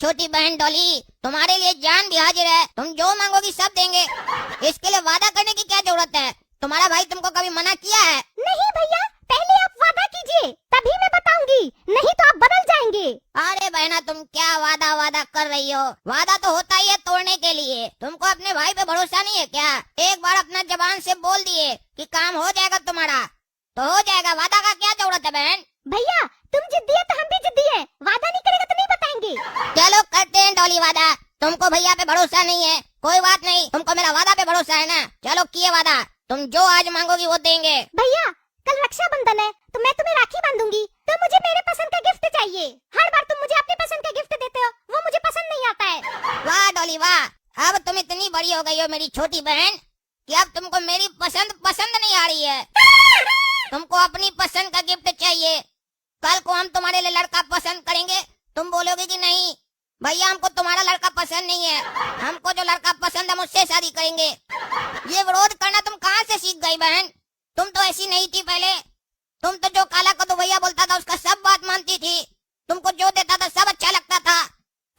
छोटी बहन डॉली, तुम्हारे लिए जान भी हाजिर है, तुम जो मांगोगी सब देंगे। इसके लिए वादा करने की क्या जरूरत है? तुम्हारा भाई तुमको कभी मना किया है? नहीं भैया, पहले आप वादा कीजिए, तभी मैं बताऊंगी, नहीं तो आप बदल जाएंगे। अरे बहना, तुम क्या वादा वादा कर रही हो? वादा तो होता ही है तोड़ने के लिए। तुमको अपने भाई पे भरोसा नहीं है क्या? एक बार अपना जबान से बोल दिए कि काम हो जाएगा तुम्हारा, तो हो जाएगा। वादा का क्या जरूरत है बहन? भैया तुम जिद्दी है तो हम भी जिद्दी है, वादा नहीं करेगा तो नहीं बताएंगे। चलो करते हैं डॉली वादा। तुमको भैया पे भरोसा नहीं है, कोई बात नहीं, तुमको मेरा वादा पे भरोसा है ना। चलो किए वादा, तुम जो आज मांगोगी वो देंगे। भैया कल रक्षाबंधन है तो मैं तुम्हें राखी बांधूंगी, तो मुझे मेरे पसंद का गिफ्ट चाहिए। हर बार तुम मुझे अपने पसंद का गिफ्ट देते हो, वो मुझे पसंद नहीं आता है। वाह डॉली वाह, अब तुम इतनी बड़ी हो गई हो मेरी छोटी बहन कि अब तुमको मेरी पसंद नहीं आ रही है। तुमको अपनी पसंद का गिफ्ट चाहिए। कल को हम तुम्हारे लिए लड़का पसंद करेंगे, तुम बोलोगे कि नहीं भैया हमको तुम्हारा लड़का पसंद नहीं है, हमको जो लड़का पसंद है मुझसे शादी करेंगे। ये विरोध करना तुम कहाँ से सीख गई बहन? तुम तो ऐसी नहीं थी पहले। तुम तो जो काला को तो भैया बोलता था उसका सब बात मानती थी, तुमको जो देता था सब अच्छा लगता था।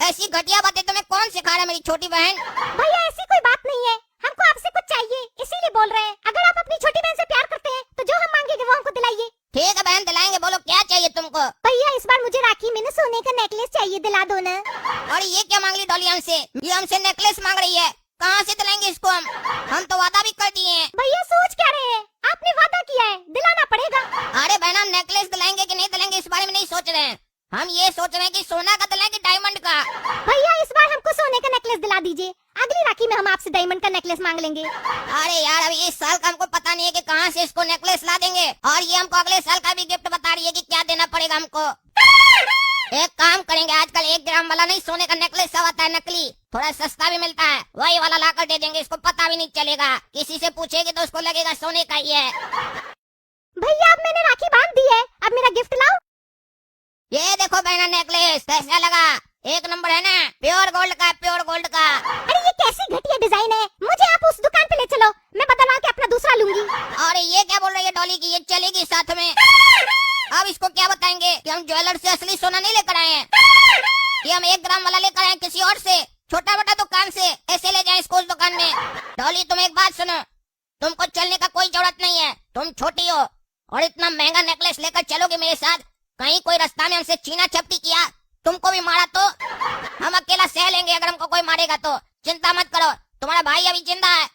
ऐसी घटिया बातें तुम्हें कौन सिखा रहा है मेरी छोटी बहन? भैया ऐसी कोई बात नहीं है, हमको आपसे कुछ चाहिए इसीलिए बोल रहे हैं। अगर आप अपनी छोटी बहन से प्यार करते हैं तो जो हम मांगेंगे वो हमको दिलाइए। ठीक है बहन, दिलाएंगे। बोलो क्या चाहिए तुमको? भैया इस बार मुझे राखी में सोने का नेकलेस चाहिए, दिला दो ना। और ये क्या मांग ली डॉली हमसे? ये हमसे नेकलेस मांग रही है, कहाँ से दिलाएंगे इसको हम तो वादा भी कर दिए हैं। भैया सोच क्या रहे हैं, आपने वादा किया है, दिलाना पड़ेगा। अरे बहन, हम नेकलेस दिलाएंगे कि नहीं दिलाएंगे इस बारे में नहीं सोच रहे हैं। हम ये सोच रहे हैं कि सोना का दिलाएंगे डायमंड का। भैया इस बार हमको सोने का नेकलेस दिला दीजिए, अगली राखी में हम आपसे डायमंड का नेकलेस मांग लेंगे। अरे यार, अभी इस साल का हमको पता नहीं है कि कहाँ से इसको नेकलेस ला देंगे, और ये हमको अगले साल का भी गिफ्ट बता रही है कि क्या देना पड़ेगा हमको। एक काम करेंगे, आजकल 1 ग्राम वाला नहीं सोने का नेकलेस सब आता है नकली, थोड़ा सस्ता भी मिलता है, वही वाला लाकर दे देंगे। इसको पता भी नहीं चलेगा, किसी से पूछेगी तो उसको लगेगा सोने का ही है। भैया अब मैंने राखी बांध दी है, अब मेरा गिफ्ट लाओ। ये देखो बहना नेकलेस, कैसा लगा? एक नंबर है ना, प्योर गोल्ड का, प्योर गोल्ड का। अरे ये कैसी घटिया डिजाइन है, मुझे आप उस दुकान पे ले चलो, मैं बदलवा के अपना दूसरा लूंगी। और ये क्या बोल रही है डॉली की ये चलेगी साथ में? अब इसको क्या बताएंगे कि हम ज्वेलर से असली सोना नहीं लेकर आए हैं, कि हम 1 ग्राम वाला लेकर आए किसी और से, छोटा मोटा दुकान से, ऐसे ले जाए इसको उस दुकान में। डॉली तुम एक बात सुनो, तुमको चलने का कोई जरूरत नहीं है, तुम छोटी हो और इतना महंगा नेकलेस लेकर चलोगे मेरे साथ, कहीं कोई रास्ता में हमसे छीना झपटी किया, तुमको भी मारा तो हम अकेला सह लेंगे। अगर हमको कोई मारेगा तो चिंता मत करो, तुम्हारा भाई अभी जिंदा है,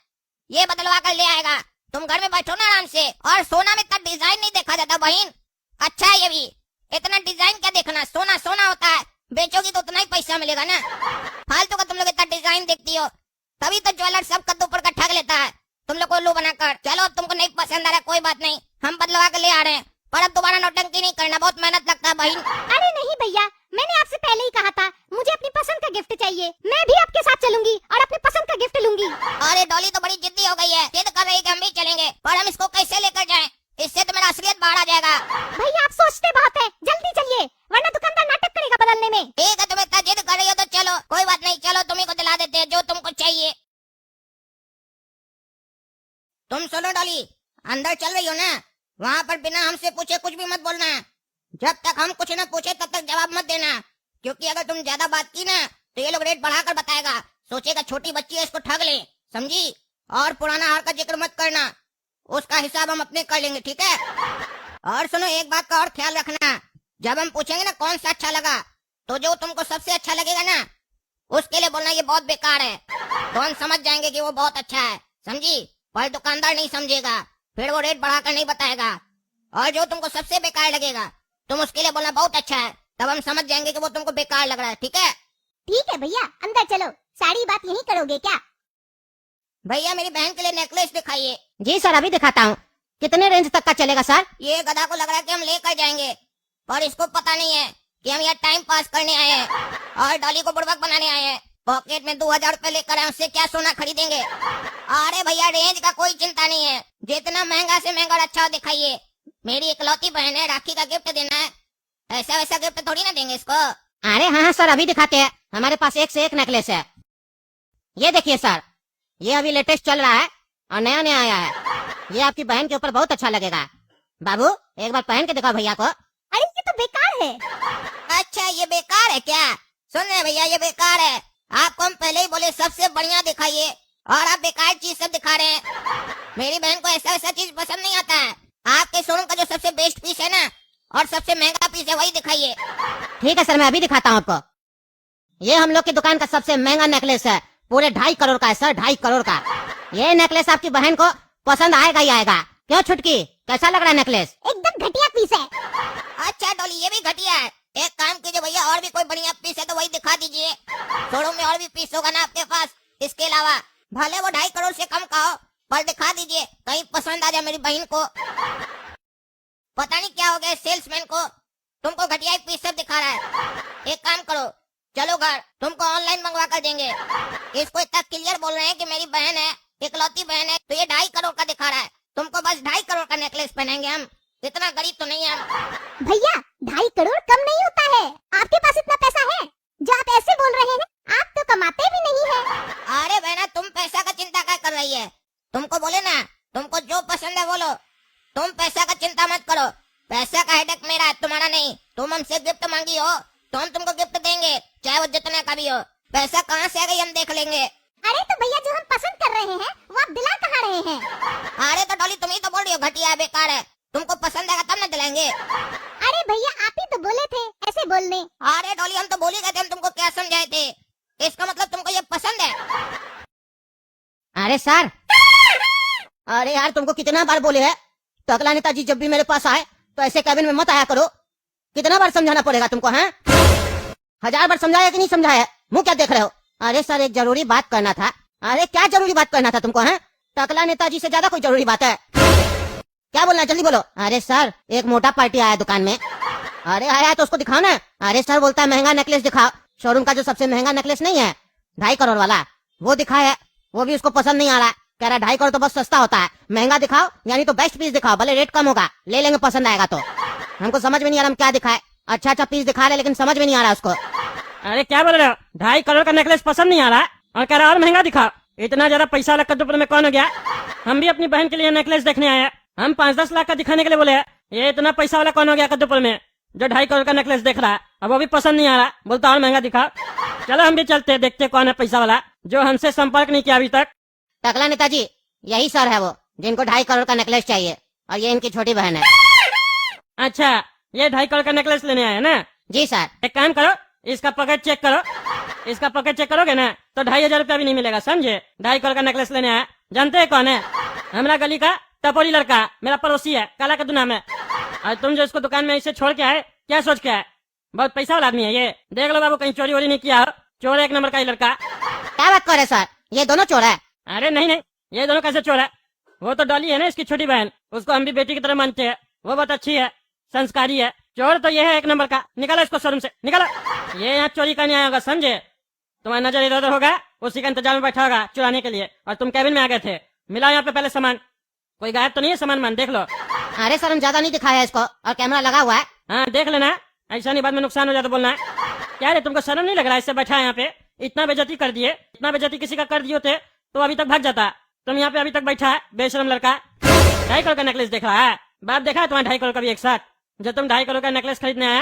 ये बदलवा कर ले आएगा। तुम घर में बैठो ना आराम से। और सोना में इतना डिजाइन नहीं देखा जाता बहन, अच्छा है ये भी, इतना डिजाइन क्या देखना, सोना सोना होता है, बेचोगी तो उतना ही पैसा मिलेगा ना। फालतू का तुम लोग इतना डिजाइन देखती हो, तभी तो ज्वेलर सब कद्दू पर का ठग लेता है तुम लोग को उल्लू बनाकर। चलो अब तुमको नहीं पसंद आ रहा कोई बात नहीं, हम बदलवा कर ले आ रहे हैं, पर अब दोबारा नौटंकी नहीं करना, बहुत मेहनत लगता है बहन। अरे नहीं भैया, मैंने आपसे पहले ही कहा था मुझे अपनी पसंद का गिफ्ट चाहिए, मैं भी आपके साथ चलूंगी और अपनी पसंद का गिफ्ट लूंगी। अरे डॉली तो बड़ी जिद्दी हो गई है, जिद कर रही है कि हम भी चलेंगे, पर हम इसको कैसे लेकर जाएं? इससे तो मेरा असलियत बाहर आ जाएगा। भैया आप सोचते बहुत है, जल्दी चलिए वरना दुकानदार नाटक करेगा बदलने में। ठीक है, तुम इतना जिद कर रही हो तो चलो, कोई बात नहीं, चलो तुम्ही को दिला देते हैं जो तुमको चाहिए। तुम सुनो डॉली, अंदर चल रही हो ना, वहाँ पर बिना हमसे पूछे कुछ भी मत बोलना। जब तक हम कुछ न पूछे तब तक जवाब मत देना, क्योंकि अगर तुम ज्यादा बात की ना तो ये लोग रेट बढ़ाकर बताएगा, सोचेगा छोटी बच्ची है इसको ठग ले, समझी? और पुराना हार का जिक्र मत करना, उसका हिसाब हम अपने कर लेंगे, ठीक है? और सुनो एक बात का और ख्याल रखना, जब हम पूछेंगे ना कौन सा अच्छा लगा, तो जो तुमको सबसे अच्छा लगेगा ना उसके लिए बोलना ये बहुत बेकार है, तो हम समझ जाएंगे कि वो बहुत अच्छा है, समझी? पर दुकानदार नहीं समझेगा, फिर वो रेट बढ़ाकर नहीं बताएगा। और जो तुमको सबसे बेकार लगेगा तुम उसके लिए बोलना बहुत अच्छा है, तब हम समझ जाएंगे कि वो तुमको बेकार लग रहा है, ठीक है? ठीक है भैया, अंदर चलो, सारी बात यही करोगे क्या? भैया मेरी बहन के लिए नेकलेस दिखाइए। जी सर, अभी दिखाता हूँ। कितने रेंज तक का चलेगा सर? ये गधा को लग रहा है कि हम लेकर जाएंगे, और इसको पता नहीं है कि हम यहाँ टाइम पास करने आए हैं और डॉली को बुड़बक बनाने आए हैं। पॉकेट में 2000 रुपए लेकर आए, उससे क्या सोना खरीदेंगे? अरे भैया रेंज का कोई चिंता नहीं है, जितना महंगा से महंगा और अच्छा दिखाइए। मेरी इकलौती बहन है, राखी का गिफ्ट देना है, ऐसा वैसा गिफ्ट थोड़ी ना देंगे इसको। अरे हाँ सर, अभी दिखाते हैं, हमारे पास एक से एक नेकलेस है। ये देखिए सर, ये अभी लेटेस्ट चल रहा है और नया नया आया है, ये आपकी बहन के ऊपर बहुत अच्छा लगेगा। बाबू एक बार पहन के दिखाओ भैया को। अरे ये तो बेकार है। अच्छा ये बेकार है क्या? सुन रहे भैया, ये बेकार है। आपको हम पहले ही बोले सबसे बढ़िया दिखाइए, और आप बेकार चीज सब दिखा रहे हैं। मेरी बहन को ऐसा ऐसा चीज पसंद नहीं आता है। आपके शोरूम का जो सबसे बेस्ट पीस है ना, और सबसे महंगा पीस है, वही दिखाइए। ठीक है सर, मैं अभी दिखाता हूँ आपको। ये हम लोग की दुकान का सबसे महंगा नेकलेस है, पूरे 2.5 करोड़ का है सर, 2.5 करोड़ का। ये नेकलेस आपकी बहन को पसंद आएगा ही आएगा। क्यों छुटकी, कैसा लग रहा है नेकलेस? एकदम घटिया पीस है। अच्छा डॉली, ये भी घटिया है। एक काम कीजिए भैया, और भी कोई बढ़िया पीस है तो वही दिखा दीजिए। शोरूम में और भी पीस होगा ना आपके पास, इसके अलावा? भले वो 2.5 करोड़ से कम का हो, पर दिखा दीजिए, कहीं पसंद आ जाए मेरी बहन को। पता नहीं क्या हो गया सेल्समैन को, तुमको घटिया ही पीस सब दिखा रहा है। एक काम करो, चलो घर, तुमको ऑनलाइन मंगवा कर देंगे। इसको इतना क्लियर बोल रहे हैं कि मेरी बहन है, इकलौती बहन है, तो ये 2.5 करोड़ का दिखा रहा है। तुमको बस 2.5 करोड़ का नेकलेस पहनाएंगे हम, इतना गरीब तो नहीं है हम। भैया 2.5 करोड़ कम नहीं होता है। आपके पास इतना पैसा है जो आप ऐसे बोल रहे हैं? आप तो कमाते भी नहीं है। अरे बहना, तुम पैसा का चिंता क्या कर रही है? तुमको बोले ना, तुमको जो पसंद है बोलो, तुम पैसा का चिंता मत करो। पैसा का हेडेक मेरा है, तुम्हारा नहीं। तुम हमसे गिफ्ट मांगी हो तो हम तुमको गिफ्ट देंगे, चाहे वो जितने का भी हो। पैसा कहाँ से आ गई हम देख लेंगे। अरे तो भैया, जो हम पसंद कर रहे हैं वो आप दिला कहाँ रहे हैं? अरे तो डॉली, तुम ही तो बोल रही हो घटिया है, बेकार है। तुमको पसंद आएगा तब ना दिलाएंगे। अरे भैया, आप ही तो बोले थे ऐसे बोलने। अरे डॉली, हम तो बोल ही गए थे, हम तुमको क्या समझाए थे? इसका मतलब तुमको ये पसंद है? अरे सर, अरे यार तुमको कितना बार बोले है, टकला नेताजी जब भी मेरे पास आए तो ऐसे कैबिन में मत आया करो। कितना बार समझाना पड़ेगा तुमको? हैं, 1000 बार समझाया कि नहीं समझाया? मुंह क्या देख रहे हो? अरे सर, एक जरूरी बात करना था। अरे क्या जरूरी बात करना था तुमको? हैं, टकला नेताजी से ज्यादा कोई जरूरी बात है? क्या बोलना है, जल्दी बोलो। अरे सर, एक मोटा पार्टी आया दुकान में। अरे आया तो उसको दिखाओ ना। अरे सर बोलता है महंगा नेकलेस दिखाओ, शोरूम का जो सबसे महंगा नेकलेस नहीं है 2.5 करोड़ वाला, वो दिखाया है। वो भी उसको पसंद नहीं आ रहा, कह रहा 2.5 करोड़ तो बहुत सस्ता होता है, महंगा दिखाओ, यानी तो बेस्ट पीस दिखाओ, भले रेट कम होगा, ले लेंगे पसंद आएगा तो। हमको समझ में नहीं आ रहा हम क्या दिखाए। अच्छा अच्छा पीस दिखा रहे लेकिन समझ में नहीं आ रहा उसको। अरे क्या बोल रहे हो? 2.5 करोड़ का नेकलेस पसंद नहीं आ रहा और कह रहा और महंगा दिखाओ। इतना ज्यादा पैसा वाला कद्दूपुर में कौन हो गया? हम भी अपनी बहन के लिए नेकलेस देखने आए हैं। हम 5-10 लाख का दिखाने के लिए बोले हैं। ये इतना पैसा वाला कौन हो गया कद्दूपुर में जो 2.5 करोड़ का नेकलेस देख रहा है? अब वो भी पसंद नहीं आ रहा, बोलता और महंगा दिखाओ। चलो हम भी चलते हैं, देखते कौन है पैसा वाला जो हमसे संपर्क नहीं किया अभी तक। टकला नेताजी, यही सर है वो जिनको 2.5 करोड़ का नेकलेस चाहिए, और ये इनकी छोटी बहन है। अच्छा, ये 2.5 करोड़ का नेकलेस लेने आए हैं ना? जी सर। एक काम करो, इसका पॉकेट चेक करो। इसका पॉकेट चेक करोगे ना तो 2,500 रुपया भी नहीं मिलेगा, समझे? 2.5 करोड़ का नेकलेस लेने आया। जानते हैं कौन है? हमारा गली का टपोरी लड़का, मेरा पड़ोसी है, काला कद्दू नाम है। और तुम जो इसको दुकान में इसे छोड़ के आए, क्या सोच के आए? बहुत पैसा वाला आदमी है ये। देख लो बाबू, कहीं चोरी वोरी नहीं किया हो। चोर है एक नंबर का ही लड़का। क्या बात कर रहे सर, ये दोनों चोर है? अरे नहीं नहीं, ये दोनों कैसे चोर है? वो तो डॉली है ना इसकी छोटी बहन, उसको हम भी बेटी की तरह मानते हैं। वो बहुत अच्छी है, संस्कारी है। चोर तो ये है एक नंबर का। निकालो इसको शोरूम से, निकालो। ये यहाँ चोरी करने आया होगा, समझे? तुम्हारा नजर इधर उधर होगा, उसी का इंतजार में बैठा होगा चुराने के लिए, और तुम कैबिन में आ गए थे। मिलाओ यहाँ पे पहले सामान, कोई गायब तो नहीं है सामान, मान देख लो। अरे सर, हम ज्यादा नहीं दिखाया इसको, और कैमरा लगा हुआ है। हाँ देख लेना, ऐसा नहीं बाद में नुकसान हो जाए तो बोलना है। क्या रे, तुमको शर्म नहीं लग रहा है? इससे बैठा है यहाँ पे, इतना बेइज्जती कर दिए। इतना बेइज्जती किसी का कर दिए होते तो अभी तक भाग जाता। तुम यहाँ पे अभी तक बैठा है, बेशरम लड़का। 2.5 करोड़ का नेकलेस देख रहा है? बाप देखा है तुम्हारा 2.5 करोड़ का भी एक साथ, जो तुम 2.5 करोड़ का नेकलेस खरीदने आया?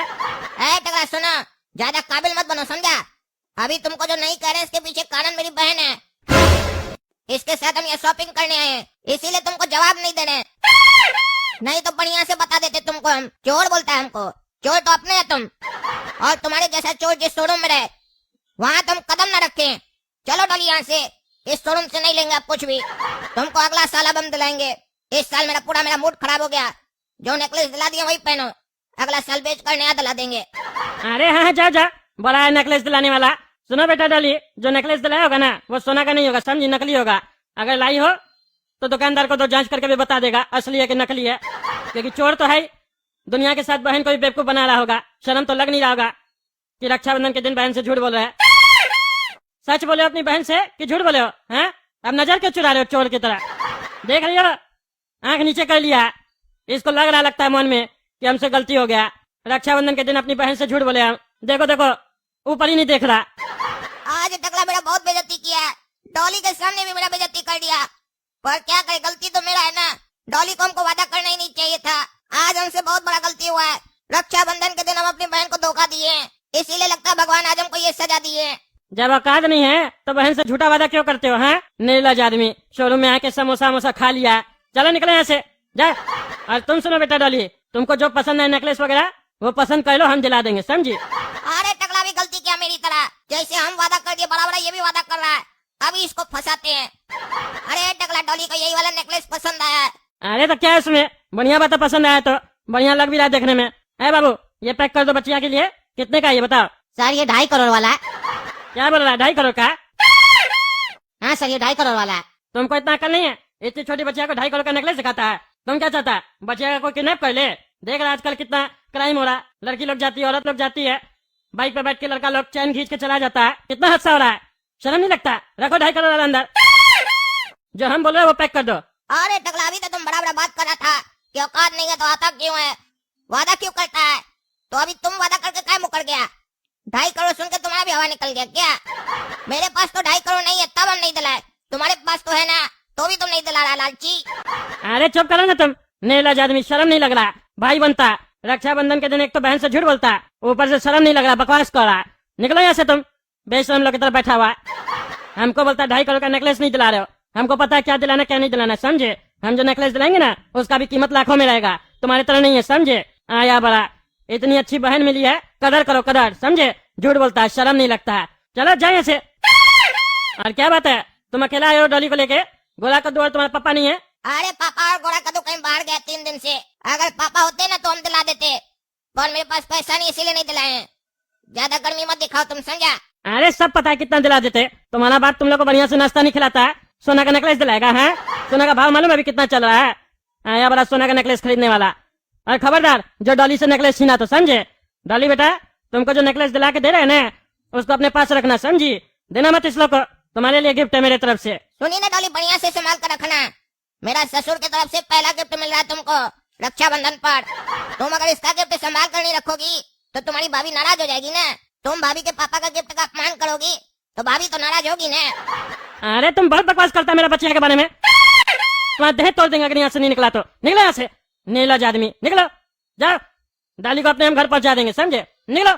टकला सुनो, ज्यादा काबिल मत बनो, समझा? अभी तुमको जो नहीं कह रहे इसके पीछे कारण मेरी बहन है। इसके साथ हम ये शॉपिंग करने आए हैं, इसीलिए तुमको जवाब नहीं दे रहे। नहीं तो बढ़िया से बता देते तुमको। हम चोर बोलता है हमको, चोर तो अपने है तुम। और तुम्हारे जैसा चोर जिस शोरूम में रहे वहाँ तुम कदम न रखें। चलो डॉली यहाँ से, इस शोरूम से नहीं लेंगे अब कुछ भी। तुमको अगला साल अब हम दिलाएंगे। इस साल मेरा मूड खराब हो गया। जो नेकलेस दिला दिया वही पहनो, अगला साल बेच कर नया दिला देंगे। अरे हाँ जा जा, बड़ा है नेकलेस दिलाने वाला। सुनो बेटा डॉली, जो नेकलेस दिलाया होगा ना वो सोना का नहीं होगा, समझी? नकली होगा। अगर लाई हो तो दुकानदार को तो जांच करके भी बता देगा असली है कि नकली है, क्योंकि चोर तो है ही। दुनिया के साथ बहन को भी बेवकूफ बना रहा होगा। शर्म तो लग नहीं रहा होगा कि रक्षाबंधन के दिन बहन से झूठ बोल रहे हैं। सच बोले हो अपनी बहन से कि झूठ बोले हो? हैं, अब नजर क्यों चुरा रहे हो चोर की तरह? देख रही हो, आंख नीचे कर लिया। इसको लग रहा लगता है मन में कि हमसे गलती हो गया। रक्षाबंधन के दिन अपनी बहन से झूठ बोले हम। देखो देखो, ऊपर ही नहीं देख रहा। आज टकला मेरा बहुत बेइज्जती किया है, डॉली के सामने भी मेरा बेइज्जती कर दिया। पर क्या करे, गलती तो मेरा है ना। डॉली को हमको वादा करना ही नहीं चाहिए था। आज हमसे बहुत बड़ा गलती हुआ है। रक्षाबंधन के दिन हम अपनी बहन को धोखा दिए हैं, इसीलिए लगता है भगवान आज हमको ये सजा दिए हैं। जब औकात नहीं है तो बहन से झूठा वादा क्यों करते हो? हैं नीलाज आदमी, शोरूम में आके समोसा वोसा खा लिया, चलो निकले यहाँ से जा। और तुम सुनो बेटा डॉली, तुमको जो पसंद है नेकलेस वगैरह वो पसंद कर लो, हम दिला देंगे, समझी? अरे टकला भी गलती किया मेरी तरह, जैसे हम वादा कर दिए बड़ा बड़ा ये भी वादा कर रहा है, अभी इसको फंसाते हैं। अरे टकला डॉली को यही वाला नेकलेस पसंद आया है। अरे तो क्या है उसमें, बढ़िया बात है, पसंद आया तो बढ़िया लग भी रहा है देखने में। है बाबू, ये पैक कर दो बच्चिया के लिए। कितने का है ये बताओ? सर ये 2.5 करोड़ वाला है। क्या बोल रहा है, 2.5 करोड़ का? हाँ सर ये 2.5 करोड़ वाला है। तुमको इतना अकल नहीं है, इतनी छोटी बच्चिया को 2.5 करोड़ का नेकलेस दिखाता है? तुम क्या चाहता है, बच्चिया का कोई किडनैप कर ले? देख रहा आजकल कितना क्राइम हो रहा है, लड़की लोग जाती है, औरत लोग जाती है, बाइक पे बैठ के लड़का लोग चैन खींच के चला जाता है, कितना हादसा हो रहा है, शर्म नहीं लगता? रखो 2.5 करोड़ अंदर, जो हम बोल रहे हैं वो पैक कर दो। अरे टकला अभी तो तुम बड़ा बड़ा बात कर रहा था कि औकात नहीं है तो आता क्यों है, वादा क्यों करता है, तो अभी तुम वादा करके क्या मुकर गया? 2.5 करोड़ सुन के तुम्हारा भी हवा निकल गया क्या? मेरे पास तो 2.5 करोड़ नहीं है तब हम नहीं दिलाए, तुम्हारे पास तो है ना, तो भी तुम नहीं दिला रहा लालची। अरे चुप करो ना तुम, नीलाज आदमी, शर्म नहीं लग रहा? भाई बनता, रक्षाबंधन के दिन एक तो बहन से झूठ बोलता, ऊपर से शर्म नहीं लग रहा, बकवास कर रहा है। निकलो यहाँ से तुम, बेशरम लोग की तरफ बैठा हुआ है। हमको बोलता 2.5 करोड़ का नेकलेस नहीं दिला रहे हो, हमको पता है क्या दिलाना क्या नहीं दिलाना, समझे? हम जो नेकलेस दिलाएंगे ना उसका भी कीमत लाखों में रहेगा, तुम्हारी तरह नहीं है, समझे? आया बड़ा, इतनी अच्छी बहन मिली है, कदर करो कदर, समझे? झूठ बोलता है, शर्म नहीं लगता है, चलो जाए से। और क्या बात है, तुम अकेला आए हो डॉली को लेके? गोला कद्दू और तुम्हारा पापा नहीं है? अरे पापा और गोरा कद्दू कहीं बाहर गया 3 दिन से, अगर पापा होते ना तो हम दिला देते, पर मेरे पास पैसा नहीं इसीलिए नहीं दिलाए हैं। ज्यादा गर्मी मत दिखाओ तुम, समझा? अरे सब पता है कितना दिला देते, तुम्हारा बाप तुम लोग को बढ़िया से नाश्ता नहीं खिलाता है, सोना का नेकलेस दिलाएगा? है सोना का भाव मालूम है अभी कितना चल रहा है? आया बड़ा सोना का नेकलेस खरीदने वाला। और खबरदार जो डॉली से नेकलेस छीना तो, समझे? डॉली बेटा, तुमको जो नेकलेस दिला के दे रहे हैं ना उसको अपने पास रखना, समझी? देना मत इस लोग को, तुम्हारे लिए गिफ्ट है मेरे तरफ से। सुनी ना डॉली, बढ़िया से संभाल कर रखना, मेरा ससुर की तरफ से पहला गिफ्ट मिल रहा है तुमको रक्षाबंधन पर। तुम अगर इसका गिफ्ट संभाल कर नहीं रखोगी तो तुम्हारी भाभी नाराज हो जाएगी ना, तुम भाभी के पापा का गिफ्ट का अपमान करोगी तो भाभी तो नाराज होगी ना। अरे तुम बहुत बकवास करता है मेरा बच्चिया के बारे में, तुम्हारा देह तोड़ देंगे अगर यहाँ से नहीं निकला तो। निकलो यहाँ से नीलाज आदमी, निकलो, जाओ, डाली को अपने हम घर पहुंचा देंगे, समझे? निकलो।